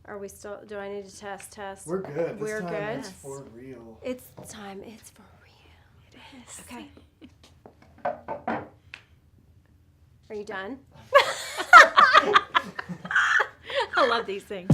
Are we still, do I need to test? We're good. We're this time good. It's for real. It's time. It's for real. It is. Okay. Are you done? I love these things.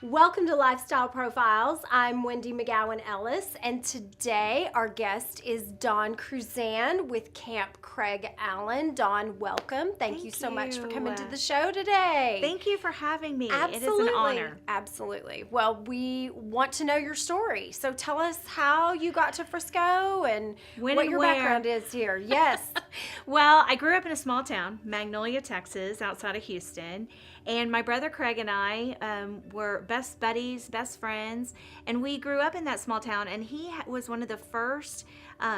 Welcome to Lifestyle Profiles. I'm Wendy McGowan Ellis, and today our guest is Dawn Cruzan with Camp Craig Allen. Dawn, welcome. Thank you so much for coming to the show today. Thank you for having me. Absolutely. It is an honor. Absolutely. Well, we want to know your story. So tell us how you got to Frisco and When what and your where. background is here. Yes. Well, I grew up in a small town, Magnolia, Texas, outside of Houston. And my brother Craig and I were best buddies, best friends. And we grew up in that small town. And he was one of the first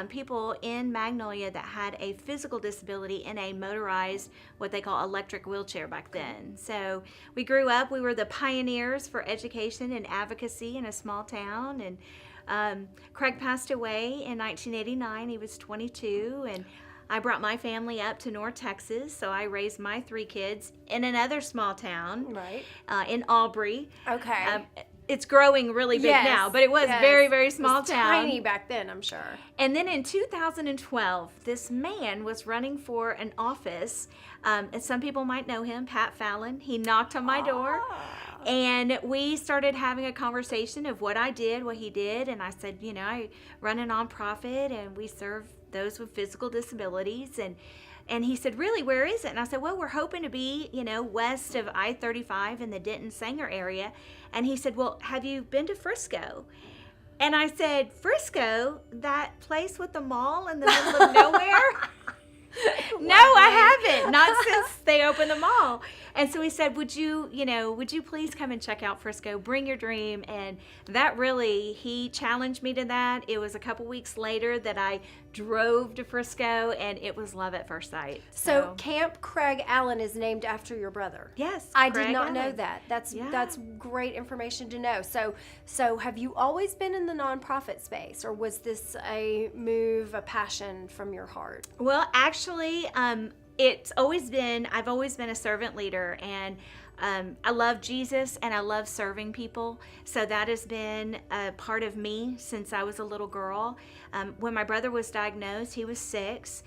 people in Magnolia that had a physical disability in a motorized, what they call electric wheelchair back then. So we grew up, we were the pioneers for education and advocacy in a small town. And Craig passed away in 1989. He was 22. And I brought my family up to North Texas, so I raised my 3 kids in another small town, Right. In Aubrey. Okay. It's growing really big now, but it was very, very small it was town. Tiny back then, I'm sure. And then in 2012, this man was running for an office, and some people might know him, Pat Fallon. He knocked on my door. And we started having a conversation of what I did, what he did. And I said, you know, I run a nonprofit and we serve those with physical disabilities. And he said, really, where is it? And I said, well, we're hoping to be, you know, west of I-35 in the Denton-Sanger area. And he said, well, have you been to Frisco? And I said, Frisco, that place with the mall in the middle of nowhere? No, I haven't. Not since they opened the mall. And so he said, would you please come and check out Frisco, bring your dream. And that really, he challenged me to that. It was a couple weeks later that I drove to Frisco, and it was love at first sight. So Camp Craig Allen is named after your brother. Yes. I did Craig not know Allen. that. That's great information to know. So have you always been in the nonprofit space, or was this a move, a passion from your heart? Well, actually, I've always been a servant leader, and I love Jesus and I love serving people. So that has been a part of me since I was a little girl. When my brother was diagnosed, he was 6.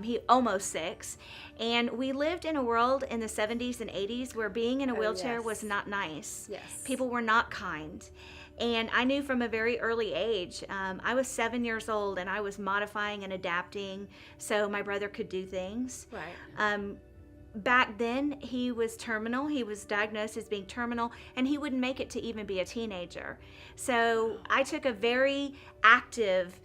He almost 6. And we lived in a world in the 70s and 80s where being in a wheelchair was not nice. Yes. People were not kind. And I knew from a very early age, I was 7 years old and I was modifying and adapting so my brother could do things. Right. Back then, he was terminal. He was diagnosed as being terminal, and he wouldn't make it to even be a teenager. So I took a very active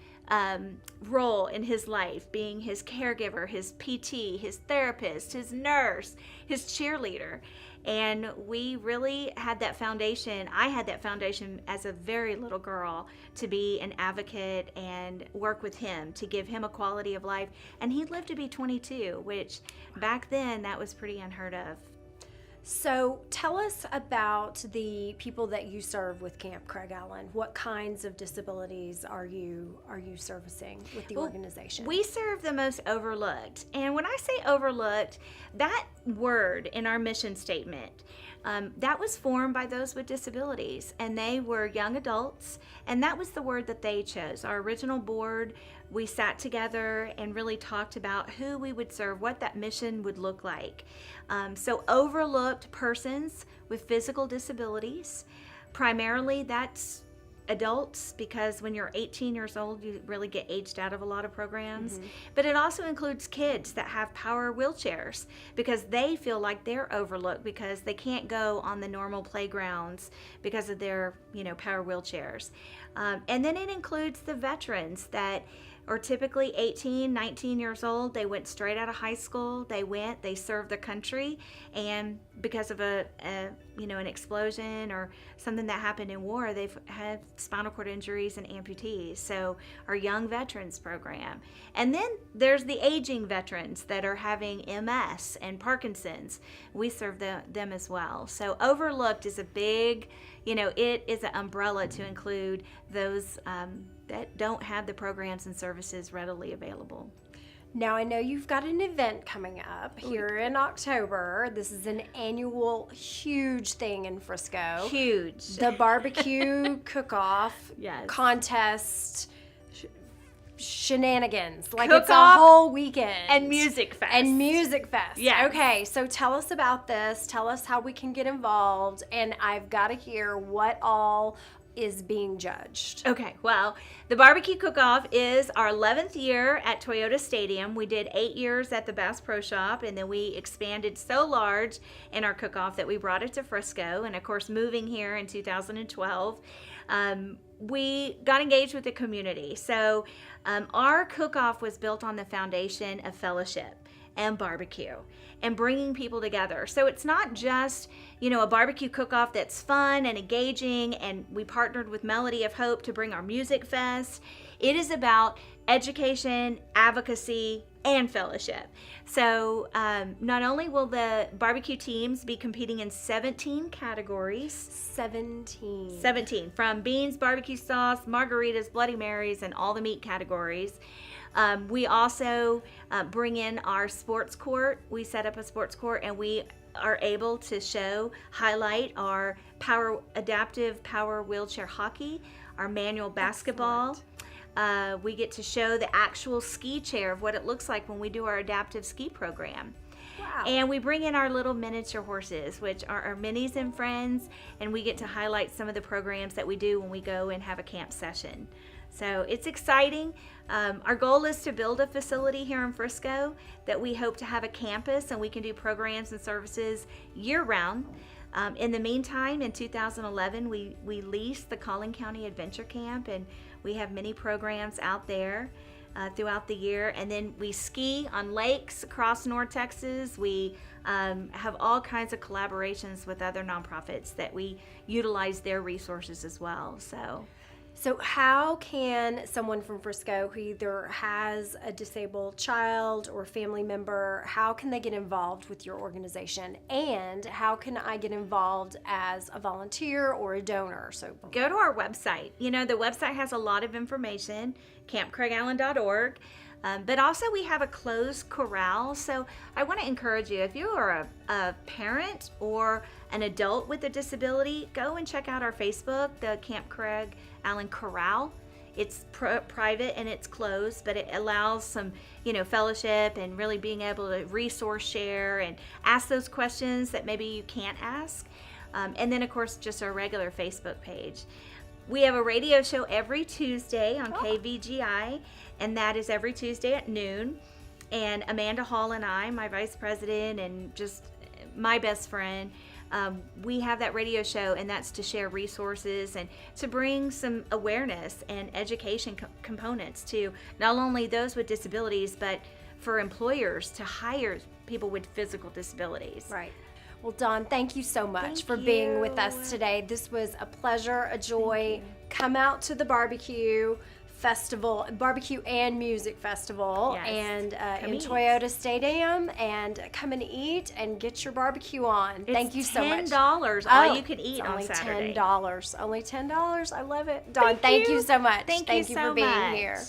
role in his life, being his caregiver, his PT, his therapist, his nurse, his cheerleader. And we really had that foundation. I had that foundation as a very little girl to be an advocate and work with him to give him a quality of life. And he lived to be 22, which back then that was pretty unheard of. So tell us about the people that you serve with Camp Craig Allen. What kinds of disabilities are you servicing with the organization? We serve the most overlooked. And when I say overlooked, that word in our mission statement, that was formed by those with disabilities, and they were young adults, and that was the word that they chose. Our original board, we sat together and really talked about who we would serve, what that mission would look like. So overlooked persons with physical disabilities, primarily that's adults, because when you're 18 years old, you really get aged out of a lot of programs. Mm-hmm. But it also includes kids that have power wheelchairs because they feel like they're overlooked because they can't go on the normal playgrounds because of their, power wheelchairs. And then it includes the veterans that are typically 18, 19 years old. They went straight out of high school. They served the country, and because of an explosion or something that happened in war, they've had spinal cord injuries and amputees. So our young veterans program. And then there's the aging veterans that are having MS and Parkinson's. We serve them as well. So overlooked is a big, it is an umbrella to include those that don't have the programs and services readily available. Now, I know you've got an event coming up here in October. This is an annual huge thing in Frisco. Huge. The barbecue cook-off Yes. contest shenanigans. Like it's a Cook-off whole weekend. and music fest. And music fest. Yes. Okay, so tell us about this. Tell us how we can get involved. And I've got to hear what all is being judged. Okay, well, the Barbecue Cook-Off is our 11th year at Toyota Stadium. We did 8 years at the Bass Pro Shop, and then we expanded so large in our cook-off that we brought it to Frisco. And of course, moving here in 2012, we got engaged with the community. So our cook-off was built on the foundation of fellowship and barbecue and bringing people together. So it's not just, a barbecue cook-off that's fun and engaging, and we partnered with Melody of Hope to bring our music fest. It is about education, advocacy, and fellowship. So not only will the barbecue teams be competing in 17 categories. 17, from beans, barbecue sauce, margaritas, Bloody Marys, and all the meat categories. We also bring in our sports court. We set up a sports court, and we are able to highlight our adaptive power wheelchair hockey, our manual basketball. We get to show the actual ski chair of what it looks like when we do our adaptive ski program. Wow. And we bring in our little miniature horses, which are our minis and friends, and we get to highlight some of the programs that we do when we go and have a camp session. So it's exciting. Our goal is to build a facility here in Frisco that we hope to have a campus, and we can do programs and services year-round. In the meantime, in 2011, we leased the Collin County Adventure Camp, and we have many programs out there throughout the year. And then we ski on lakes across North Texas. We have all kinds of collaborations with other nonprofits that we utilize their resources as well. So how can someone from Frisco who either has a disabled child or family member, how can they get involved with your organization? And how can I get involved as a volunteer or a donor? So go to our website. The website has a lot of information, campcraigallen.org. But also we have a closed corral. So I want to encourage you, if you are a parent or an adult with a disability, go and check out our Facebook, the Camp Craig Allen Corral. It's private and it's closed, but it allows some, fellowship and really being able to resource share and ask those questions that maybe you can't ask. And then, of course, just our regular Facebook page. We have a radio show every Tuesday on KVGI, and that is every Tuesday at noon. And Amanda Hall and I, my vice president and just my best friend, we have that radio show, and that's to share resources and to bring some awareness and education components to not only those with disabilities, but for employers to hire people with physical disabilities. Right. Well, Dawn, thank you so much for being with us today. This was a pleasure, a joy. Come out to the barbecue festival, barbecue and music festival, and in Toyota Stadium, and come and eat and get your barbecue on. Thank you so much. $10 all you can eat on Saturday. Only $10. Only $10. I love it. Dawn, thank you so much. Thank you for being here.